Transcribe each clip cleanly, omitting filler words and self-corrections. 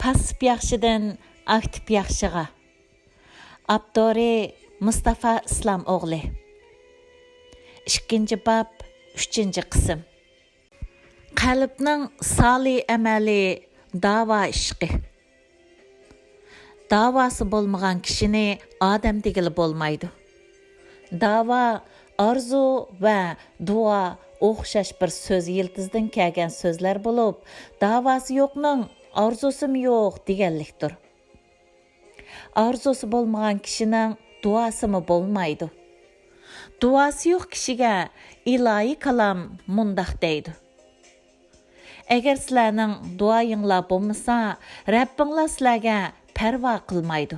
پاسسىپ ياخشىدىن ئاكتىپ ياخشىغا. ئاپتورى مۇستافا ئىسلامئوغلى. 2. bab 3. qism. قەلبنىڭ سالىھ ئەمەلى داۋا ئىشقى. Davası bolmagan kişini adam degili bolmaydı. Dava, arzu ve dua o'xshash bir söz yıldızdan kelgan sözler bulup, davası yo'qning arzusu mu yo'q deganlikdir. Arzusu bolmagan kişinin duası mı bolmaydı. Duası yo'q kishiga ilahi kalam mundaq deydi. Eğer sizlarning duayinglar bo'lmasa, Rabbinglar sizlarga parvo qilmaydi.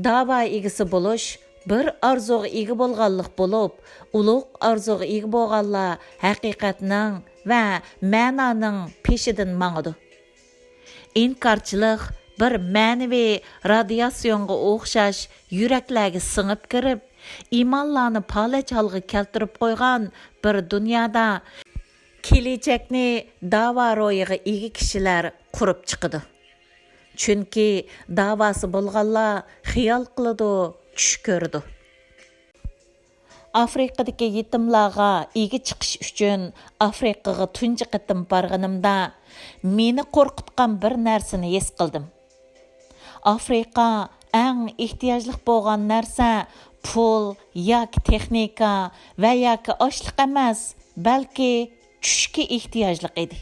Dava egisi bo'lish bir arzuga ega bo'lganlik bo'lib, ulug' arzuga ega bo'lganlar haqiqatning va ma'noning peshidan mangadi. İnkarchilik bir ma'naviy radiatsiyonga o'xshash yuraklarga singib kirib, iymonlarni palach holga keltirib qo'ygan bir dunyoda kelajakni dava ro'yiga ega kishilar qurib chiqadi. Chunki davası bo'lganlar xiyol qiladi, tush ko'rdi. Afrikadagi yetimlarga ega chiqish uchun Afrikaga tunji qatim borganimda meni qo'rqitgan bir narsani his qildim. Afrika eng ehtiyojli bo'lgan narsa pul yoki texnika va yoki ochliq emas, balki tushga ehtiyojli edi.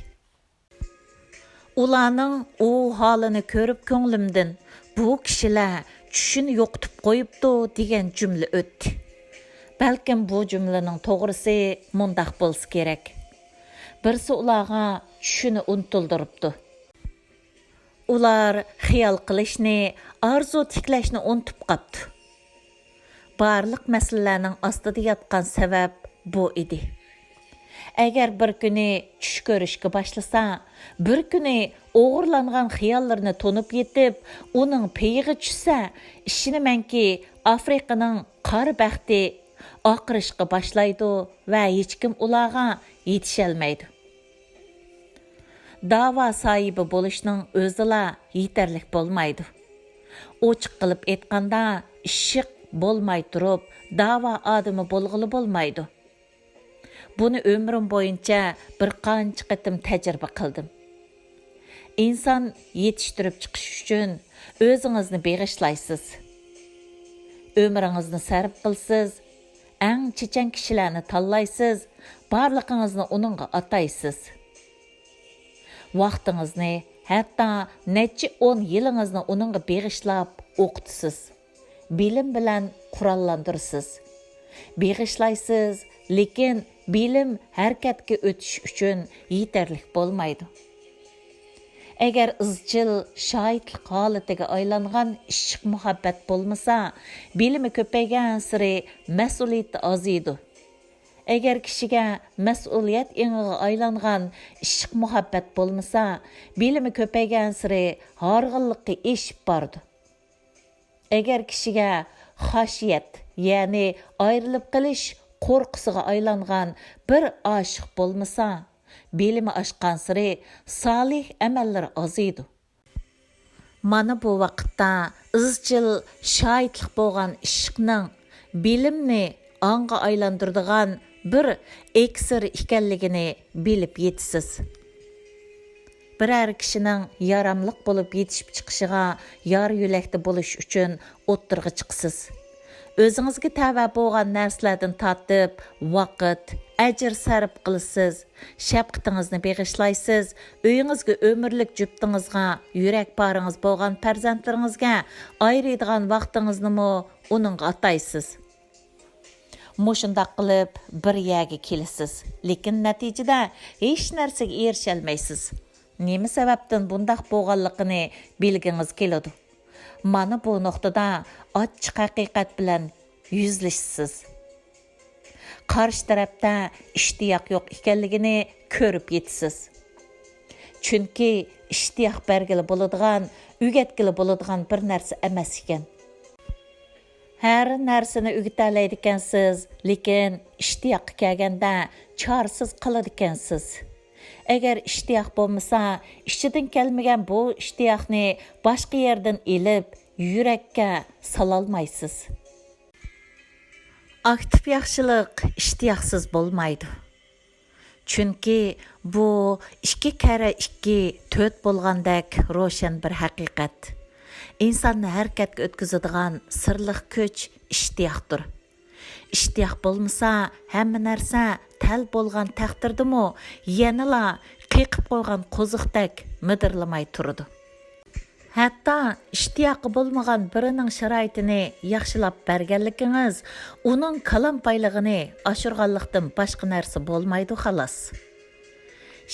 Ularning o holini ko'rib ko'nglimdan bu kishilar tushini yo'qitib qo'yibdi degan jumla o'tdi. Balkim bu jumlaning to'g'risi mundaq bo'lsa kerak. Birsi ularga tushini unutildiribdi. Ular xiyol qilishni, arzu tiklashni unutib qopti. Barliq masalalarning ostida yotgan sabab bu edi. Eğer bir kuni tush ko'rishga başlasa, bir kuni o'g'irlangan xiyollarni to'nib yetib, uning peyiga tushsa, ishonamanki Afrikaning qora baxti oqirishga boshlaydi va hech kim ularga yetisholmaydi. Dava sahibi bo'lishning o'zila yetarlik bo'lmaydi. Ochiq qilib aytganda, ishq bo'lmay turib, dava odami bo'lg'ili bo'lmaydi. Bunu ömrüm boyunca bir qancha qatim tajriba qildim. İnsan yetishtirib chiqish uchun o'zingizni beg'ishlaysiz. Ömrüngizni sarf qilsiz, eng chechan kishilarni tanlaysiz, barligingizni uningga ataysiz. Vaqtingizni, hatto necha 10 yilingizni uningga beg'ishlab o'qitisiz. Bilim bilan qurollantirsiz. Beg'ishlaysiz, lekin bilim harakatga o'tish uchun yetarlik bo'lmaydi. Agar izchil shohidlik holatiga aylangan ishq muhabbat bo'lmasa, bilimi ko'paygan sari mas'uliyati oziydi. Agar kishiga mas'uliyat engiga aylangan ishq muhabbat bo'lmasa, bilimi ko'paygan sari horg'inlikka eshib bordi. Agar kishiga xashiyat, ya'ni ayrilib qilish qo'rqusiga aylangan bir oshiq bo'lmasa, bilimi oshgan sari solih amallar oziydi. Mana bu vaqtda izchil shohidlik bo'lgan ishqning bilimni anga aylantiradigan bir iksir ekanligini bilib yetisiz. Birər kishining yaramliq bo'lib yetishib chiqishiga yor yo'lakda bo'lish uchun o'ttirg'i chiqsiz. Özünüzge təvə bolğan nərslərdən tatıb, vaqt, əcr sərf qılısız, şəfqətinizni bağışlaysız, öyünüzge ömürlük cübdünüzga, yürək barınız bolğan pərzəntlərinizgə ayrıydığan vaqtınızını mı onunğa ataysız. Muşundaq qılıb bir yerге kelisiz, lekin nəticədə heç nərsəgə erişəlməysiz. Nemi səbəbdən bundaq bolğanlığını bilginiz keladi. Mana bu noktada açıq haqiqat bilan yüzleşsiz. Qarşı tarafda iştiyoq yo'q ekanligini ko'rib yetisiz. Chunki ishtiyoq bergili bo'ladigan, o'rgatgili bo'ladigan bir narsa emas ekan. Har narsani o'rgatalaydi ekansiz, lekin ishtiyoq kelganda chorasiz qoladi ekansiz. Agar ishtiyoq bo'lmasa, ichidan kelmagan bu ishtiyoqni boshqa yerdan elib, yurakka salolmaysiz. Aktif yaxshilik ishtiyoqsiz bo'lmaydi. Chunki bu 2 kare 2 4 bo'lgandek ro'shan bir haqiqat. İnsanni harakatga o'tkazadigan sirliq kuch ishtiyoqdir. İshtiyoq bo'lmasa, hamma narsa tal bo'lgan taqdirdimi, yanala qiqib qo'ygan qo'ziqdek midirlamay turadi. Hatto ishtiyoqi bo'lmagan birining sharoitini yaxshilab berganligingiz, uning kalampayligini oshirganlikdan boshqa narsa bo'lmaydi xolos.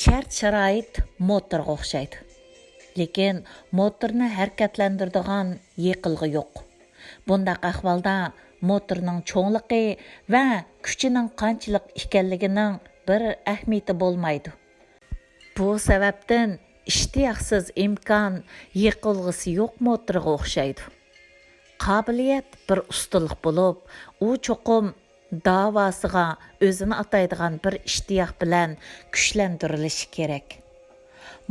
Shart sharoit motorga o'xshaydi. Lekin motorni harakatlantiradigan yiqilg'i yo'q. Bundaq ahvolda motorning cho'ngligi va kuchining qanchalik ekanligining bir ahamiyati bo'lmaydi. Bu sababdan ishtiyoqsiz imkon yiqilg'isi yo'q motorga o'xshaydi. Qobiliyat bir ustunlik bo'lib, u cho'qim davosiga o'zini ataydigan bir ishtiyoq bilan kuchlantirilishi kerak.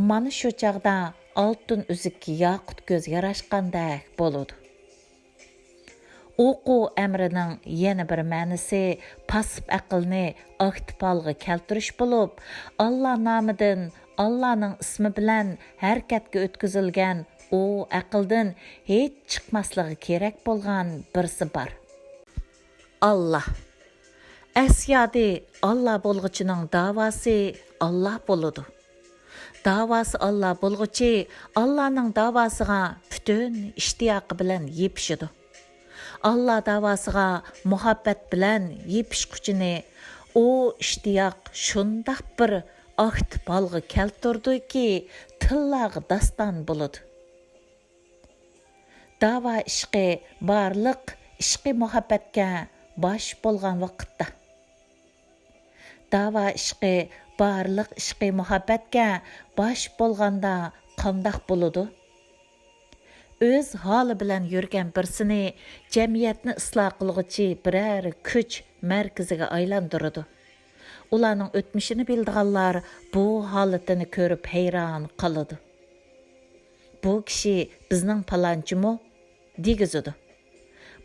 Mana shu chaqda oltin uzukka yoqut ko'z yarashqandek bo'ladi. O'quv amrining yana bir ma'nosi pассип aqlni aktip holga keltirish bo'lib, Alloh nomidan, Allohning ismi bilan harakatga o'tkazilgan u aqldan hech chiqmasligi kerak bo'lgan birsi bor. Alloh. Asyodi Alloh bo'lg'uchining davosi Alloh bo'ladi. Davası Allah bo'lg'uchi Allohning davosiga butun ishtiyoqi bilan yepishidi. Allah davosiga muhabbat bilan yepish kuchini u ishtiyoq shundoq bir aktip holga keltirdiki, tillarga daston bo'ladi. Dava ishqi barliq ishqi muhabbatga bosh bo'lgan vaqtda. Dava ishqi barliq ishqi muhabbatga bosh bo'lganda qandoq bo'ladi? O'z holi bilan yurgan birsini jamiyatni isloh qilg'uchi biror kuch markaziga aylantiradi. Ularning o'tmishini bildiganlar bu holatini ko'rib hayron qoladi. Bu kishi bizning palonchimi degizadi.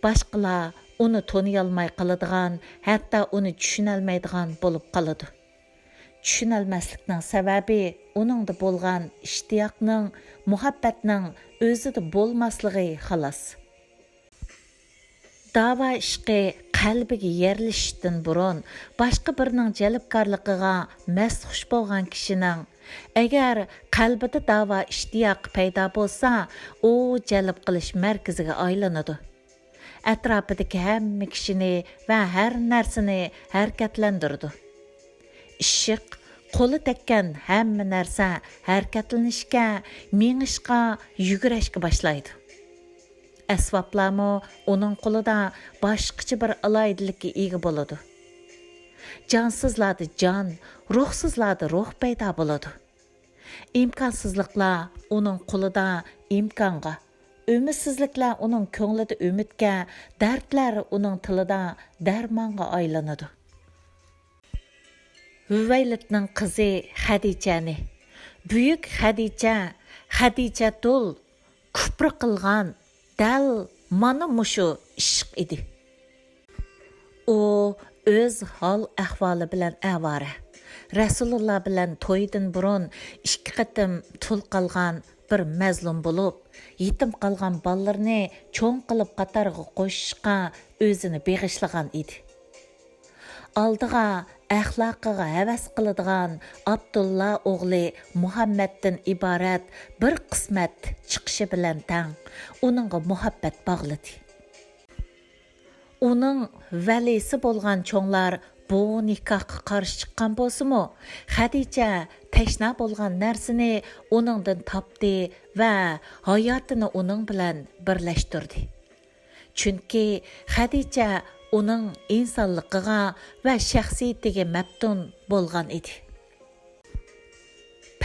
Boshqalar uni toniy olmay qoladigan, hatto uni tushunolmaydigan bo'lib qoladi. Tushunolmaslikning sababi uningda bo'lgan ishtiyoqning, muhabbatning o'zida bo'lmasligi xolos. Dava ishqi qalbiga yerlashishdan burun boshqa birining jalbkorligiga masxush bo'lgan kishining agar qalbida dava ishtiyoqi paydo bo'lsa, u jalb qilish markaziga aylanadi. Atrofidagi hamma kishini va har narsani harakatlantirdi. Ishq qo'li tekkan hamma narsa harakatlanishga, mengishga, yugurishga boshlaydi. Asboblarmi uning qo'lida boshqacha bir alaydilikka ega bo'ladi. Jonsizlarda jon, ruhsizlarda ruh paydo bo'ladi. Imkonsizliklar uning qo'lida imkonga, ümidsizliklar uning ko'nglida umidga, dardlar uning tilida darmonga aylanadi. Hüveylitning qizi Xadijani, buyuk Xadijatul kufr qilgan dal mana mushu ishq edi. U o'z hol ahvoli bilan avara. Rasululloh bilan to'ydan burun 2 qatim tul qolgan bir mazlum bo'lib, yetim qolgan bolalarni cho'ng qilib qatarga qo'shishga o'zini beg'ishlagan edi. Aldığa, əxlaqiga həvəs qılıdığan ئابدۇللاھوغلى Muhammaddan ibarat bir qismat chiqishi bilan tang uningga muhabbat bog'ladi. Uning valisi bo'lgan cho'nglar bu nikohga qarshi chiqqan bo'lsa-mu, Xadija tashna bo'lgan narsani uningdan topdi va hayotini uning bilan birlashtirdi. Chunki Xadija uning insonligiga va shaxsiyatiga maftun bo'lgan edi.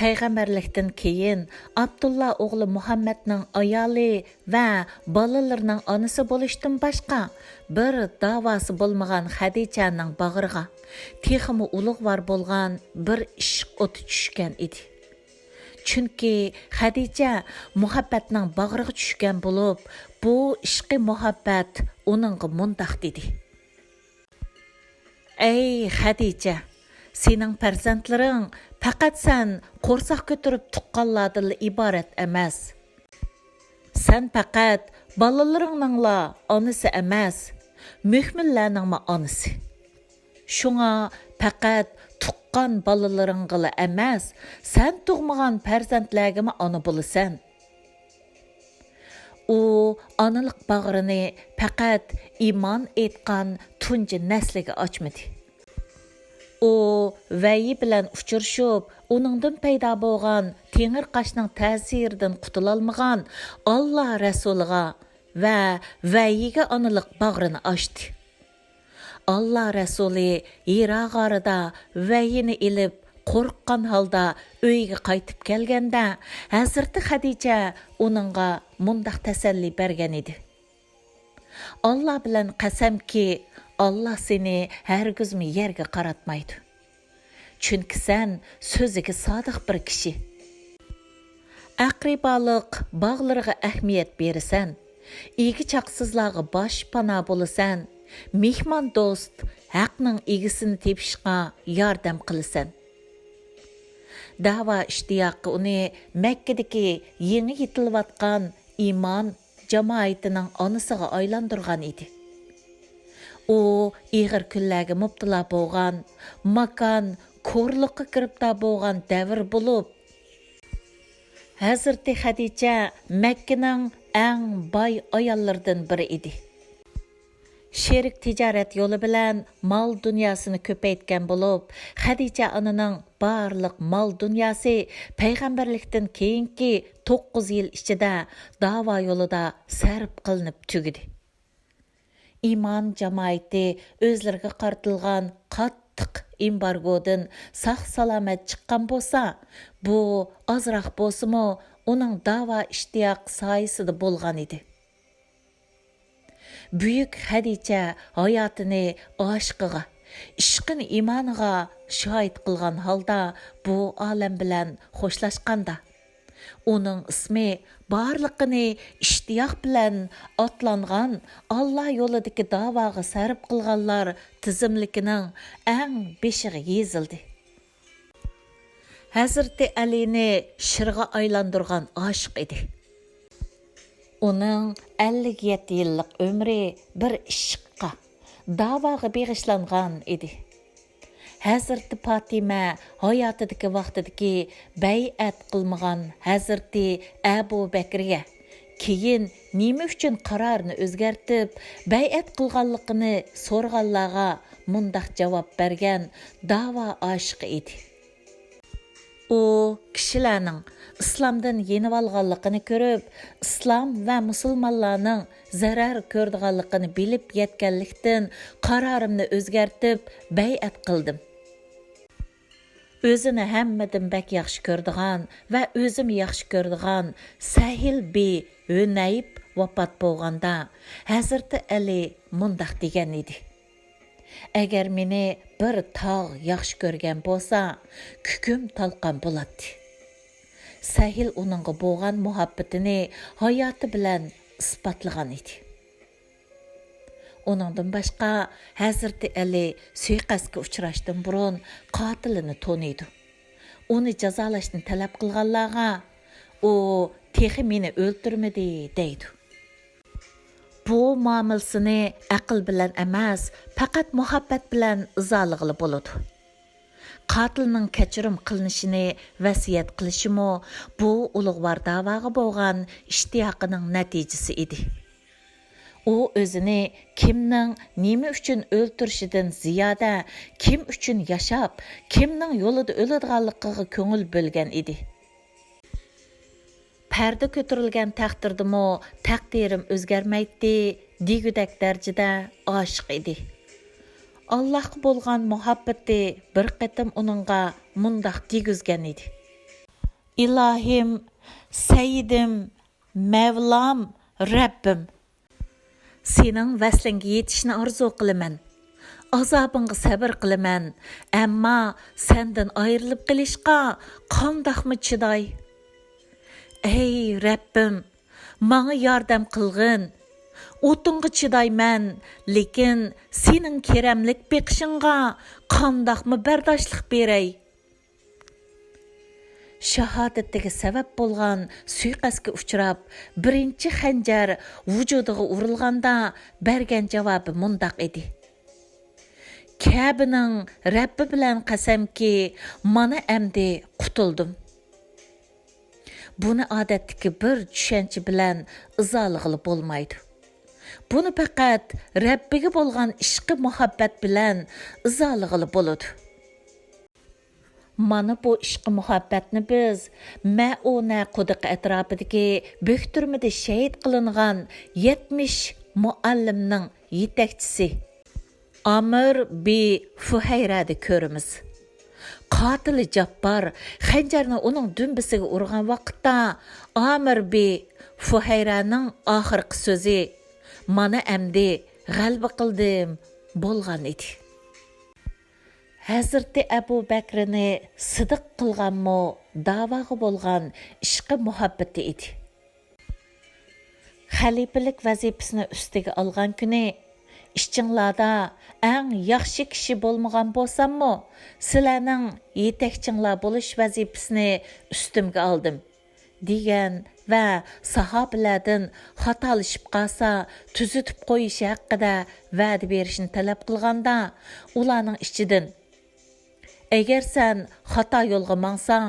payg'ambarlikdan keyin ئابدۇللهoğlu muhammadning ayoli va bolalarning onasi bo'lishdan boshqa bir davosi bo'lmagan hadichaning bag'riga texmi ulug'vor bo'lgan bir ishq o'ti tushgan edi. Chunki Hadicha muhabbatning bag'riga tushgan bo'lib, bu ishqi muhabbat uningga mundaq dedi. Ey Hadicha, sening farzandlaring faqat sen qo'rsoq ko'tarib tuqqanlardan iborat emas. Sen faqat bolalaringning onasi emas, mu'minlarning onasi. Shunga faqat tuqqan bolalaringga emas, sen tug'magan farzandlarga ona bo'lasan. U onalik bag'rini faqat iymon etgan tunji nasliga ochmadi. U vayi bilan uchrashib, uningdan paydo bo'lgan tengir qashning ta'siridan qutulolmagan Alloh rasuliga va vayiga onalik bag'rini ochdi. Allah Rasuli Hira g'orida vayini ilib qo'rqqan holda uyga qaytib kelganda Hazrati Hadicha uningga mundaq tasalli bergan edi. Allah bilan qasamki, Allah seni hargizmi yerga qaratmaydi. Chunki sen so'ziga sodiq bir kishi. Aqribalik bağlarga ahamiyat berasan, igi chaqsizlarga bosh pana bo'lasan. Mehmon do'st haqning egisini tepishga yordam qilasan. Dava ishtiyoqi uni Makkadagi yangi yetilayotgan iymon jamoatining onasiga aylantirgan edi. U ig'ir kunlarga mubtalo bo'lgan, makon ko'rliqqa kiribda bo'lgan davr bo'lib, Hazrati Hadicha Makkaning eng boy ayollaridan biri edi. Sherik tijorat yo'li bilan mol dunyosini ko'paytgan bo'lib, Hadicha onaning barliq mol dunyosi payg'ambarlikdan keyingi 9 yil ichida davo yo'lida sarf qilinib tugidi. Iymon jamoati o'zlariga qartilgan qattiq embargodan sog'-salomat chiqqan bo'lsa, bu ozroq bo'lsa-mu uning davo ishtiyoq soyasida bo'lgan edi. Büyük Hadicha hayotini aşkıga, ishqini imoniga shohid qilgan holda bu olam bilan xo'shlashganda, uning ismi barliqini ishtiyoq bilan otlangan Alloh yo'lidagi da'voga sarf qilganlar tizimligining eng beshiga yezildi. Hazrati Alini shirga aylantirgan oshiq edi. Onun 57 yıllık ömrü bir işqqa, davaga beg'ishlangan edi. Hazrati Fatima hayotidagi vaqtidagi bay'at qilmagan Hazrati Abu Bakrga keyin nima uchun qarorini o'zgartib, bay'at qilganligini so'rganlarga mundaq javob bergan dava oshiqi edi. U kishilarning İslamdan yenib olganligini ko'rib, islom va musulmonlarning zarar ko'rdiganligini bilib yetganlikdan qarorimni o'zgartib bay'at qildim. O'zini hammadan bak yaxshi ko'rdigan va o'zim yaxshi ko'rdigan Sahil bi Hunayb vafot bo'lganda Hazrati Ali mundaq degan edi. Agar meni bir tog' yaxshi ko'rgan bo'lsa, kukum talqon bo'ladi. Sahil uningga bo'lgan muhabbatini hayoti bilan isbotlagan edi. Uningdan boshqa Hazrati Ali suiqasdga uchrashdan burun qotilini taniydi. Uni jazolashni talab qilganlarga u texi meni o'ltirmadi deydi. Bu muomalasini aql bilan emas, faqat muhabbat bilan izolig'ili bo'ladi. Qatilning kechirim qilinishini vasiyat qilishimi bu ulug'vor da'voga bo'lgan ishtiyoqining natijasi edi. U o'zini kimning nima uchun o'ltirishidan ziyoda kim uchun yashab, kimning yo'lida o'ladiganligiga ko'ngil bo'lgan edi. Parda ko'tarilgan taqdirdimi taqdirim o'zgarmaydi degudak darajada oshiq edi. Allohga bo'lgan muhabbati bir qatim uningga mundaq degizgan edi. İlohim, Seyyidim, Mevlam, Rabbim. Sening vaslingga yetishni orzu qilaman. Azobingga sabr qilaman. Ammo sendan ayrilib qilishga qandoqmi chiday? Ey Rabbim, menga yordam qilgin. O'tinga chidayman, lekin sening keramlik beqishingga qandoqmi bardoshlik beray? Shahodatga sabab bo'lgan suiqasdga uchrab, birinchi xanjar vujudiga urilganda bergan javobi mundaq edi. Kəbinin Rabbi bilan qasamki, mana əmdi qutuldim. Buni odatdagi bir tushuncha bilan izohlag'ili bo'lmaydi. Buni faqat Rabbiga bo'lgan ishqi muhabbat bilan izohlag'ili bo'ladi. Mana bu ishqi muhabbatni biz Mauna quduq atrofidagi bo'kturmada shahid qilingan 70 muallimning yetakchisi Amir bi Fuhayrada ko'ramiz. Qotili Jabbar xanjarni uning dumbisiga urgan vaqtda Amir bi Fuhayraning oxirgi so'zi "Mana amdi g'alba qildim" bo'lgan edi. Hazrati Abu Bakrni sidiq qilganmi davoga bo'lgan ishqi muhabbati edi. Xalifalik vazifasini ustiga olgan kuni ishchinglarda eng yaxshi kishi bo'lmagan bo'lsammi, sizlarning yetakchinglar bo'lish vazifasini ustimga oldim degan va sahobalardan xatolashib qolsa tuzitib qo'yish haqida va'da berishni talab qilganda, ularning ichidan agar sen xato yo'lga mangsang,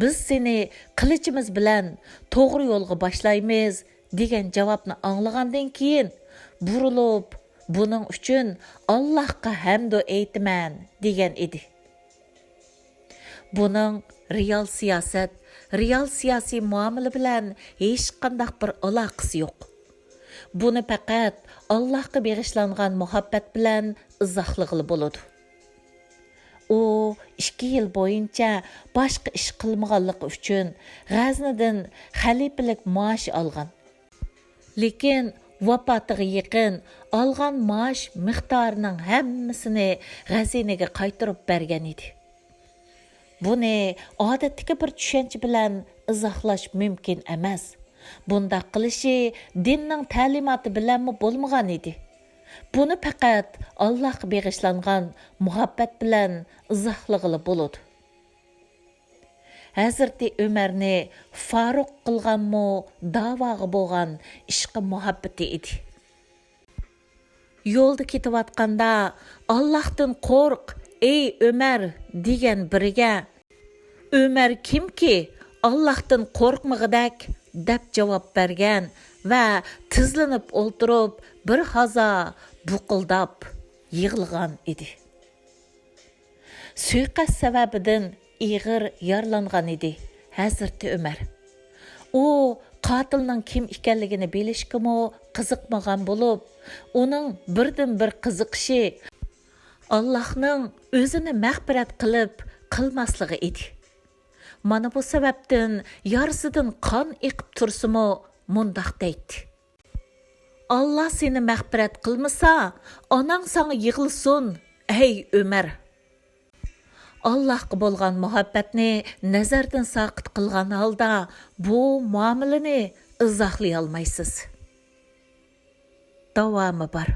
biz seni qilichimiz bilan to'g'ri yo'lga boshlaymiz degan javobni anglagandan keyin burilib, buning uchun Allohga hamd aytaman degan edi. Buning real siyosat, real siyosiy muomala bilan hech qanday bir aloqasi yo'q. Buni faqat Allohga bag'ishlangan muhabbat bilan izohlag'ili bo'ladi. U 2 yil bo'yincha boshqa ish qilmaganligi uchun G'aznadan xalifalik maosh olgan. Lekin vafotiga yaqin olgan maosh miqdorining hammasini G'azinaga qaytarib bergan edi. Buni odatdagi bir tushuncha bilan izohlash mumkin emas. Bundaq qilishi dinning ta'limoti bilanmi bo'lmagan edi. Buni faqat Allohga bag'ishlangan muhabbat bilan izohlag'ili bo'ladi. Hazrati Umarni Faruq qilganmi davoga bo'lgan ishqi muhabbati edi. Yo'lda ketayotganda Allohdan qo'rq, ey Umar degan biriga Umar kimki Allohdan qo'rqmag'idak deb javob bergan va tizlanib o'ltirib bir hazo buqildab yig'ilgan edi. Suiqasd sababidan ig'ir yaralangan edi Hazrati Umar. U qotilning kim ekanligini bilishga qiziqmagan bo'lib, uning birdan bir qiziqishi Allohning o'zini mag'firat qilib qilmasligi edi. Mana bu sababdan yarisidan qon eqib tursimi mundaq deydi. Allah seni mag'firat qilmasa, onang sana yig'ilsin, ey Umar. Allohga bo'lgan muhabbatni nazardan saqit qilgan holda bu muomalani izohlay olmaysiz. Davomi bor.